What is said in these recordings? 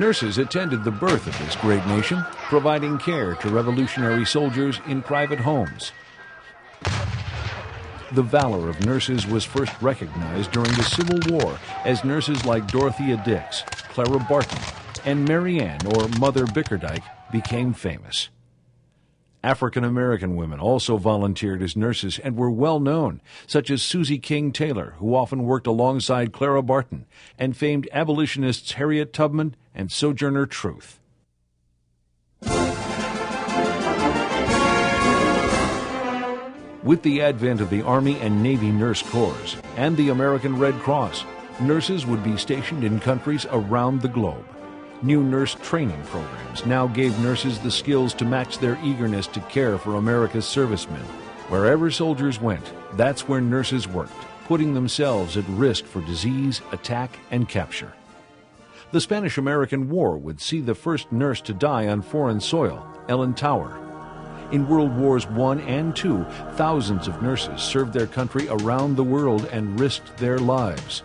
Nurses attended the birth of this great nation, providing care to revolutionary soldiers in private homes. The valor of nurses was first recognized during the Civil War as nurses like Dorothea Dix, Clara Barton, and Mary Ann or Mother Bickerdike became famous. African American women also volunteered as nurses and were well known, such as Susie King Taylor, who often worked alongside Clara Barton, and famed abolitionists Harriet Tubman and Sojourner Truth. With the advent of the Army and Navy Nurse Corps and the American Red Cross, nurses would be stationed in countries around the globe. New nurse training programs now gave nurses the skills to match their eagerness to care for America's servicemen. Wherever soldiers went, that's where nurses worked, putting themselves at risk for disease, attack, and capture. The Spanish-American War would see the first nurse to die on foreign soil, Ellen Tower. In World Wars I and II, thousands of nurses served their country around the world and risked their lives.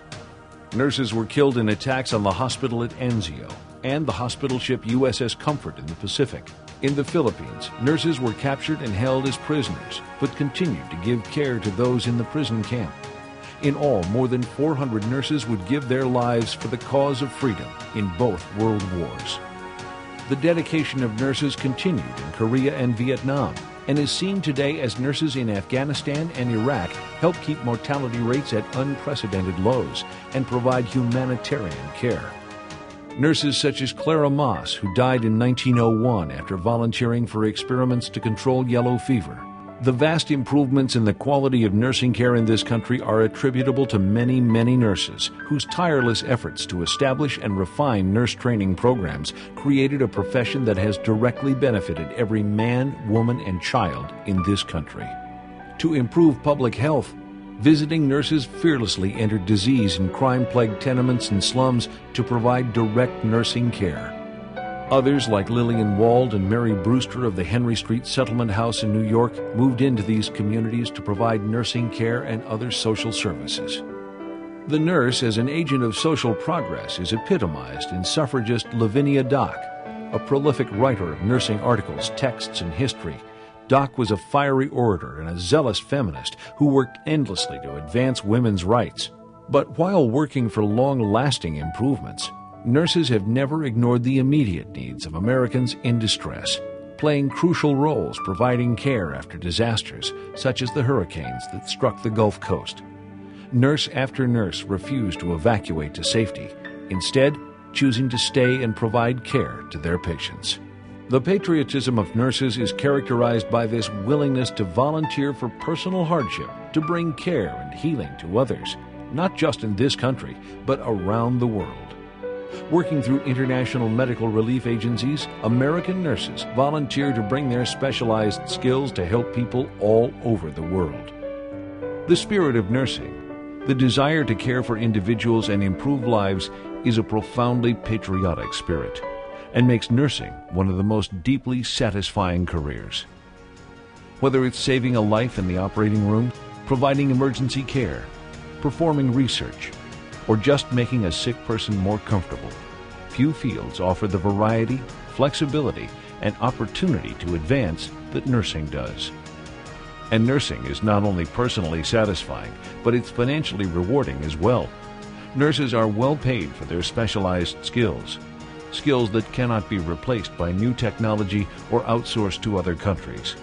Nurses were killed in attacks on the hospital at Anzio and the hospital ship USS Comfort in the Pacific. In the Philippines, nurses were captured and held as prisoners, but continued to give care to those in the prison camp. In all, more than 400 nurses would give their lives for the cause of freedom in both world wars. The dedication of nurses continued in Korea and Vietnam, and is seen today as nurses in Afghanistan and Iraq help keep mortality rates at unprecedented lows and provide humanitarian care. Nurses such as Clara Moss, who died in 1901 after volunteering for experiments to control yellow fever. The vast improvements in the quality of nursing care in this country are attributable to many, many nurses whose tireless efforts to establish and refine nurse training programs created a profession that has directly benefited every man, woman, and child in this country. To improve public health, visiting nurses fearlessly entered disease and crime-plagued tenements and slums to provide direct nursing care. Others, like Lillian Wald and Mary Brewster of the Henry Street Settlement House in New York, moved into these communities to provide nursing care and other social services. The nurse as an agent of social progress is epitomized in suffragist Lavinia Dock, a prolific writer of nursing articles, texts, and history. Dock was a fiery orator and a zealous feminist who worked endlessly to advance women's rights. But while working for long-lasting improvements, nurses have never ignored the immediate needs of Americans in distress, playing crucial roles providing care after disasters such as the hurricanes that struck the Gulf Coast. Nurse after nurse refused to evacuate to safety, instead choosing to stay and provide care to their patients. The patriotism of nurses is characterized by this willingness to volunteer for personal hardship to bring care and healing to others, not just in this country, but around the world. Working through international medical relief agencies, American nurses volunteer to bring their specialized skills to help people all over the world. The spirit of nursing, the desire to care for individuals and improve lives, is a profoundly patriotic spirit, and makes nursing one of the most deeply satisfying careers. Whether it's saving a life in the operating room, providing emergency care, performing research, or just making a sick person more comfortable, few fields offer the variety, flexibility, and opportunity to advance that nursing does. And nursing is not only personally satisfying, but it's financially rewarding as well. Nurses are well paid for their specialized skills that cannot be replaced by new technology or outsourced to other countries.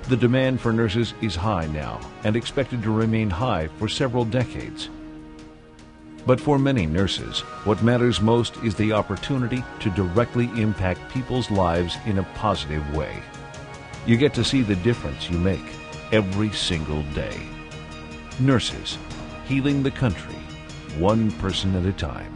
The demand for nurses is high now and expected to remain high for several decades. But for many nurses, what matters most is the opportunity to directly impact people's lives in a positive way. You get to see the difference you make every single day. Nurses, healing the country, one person at a time.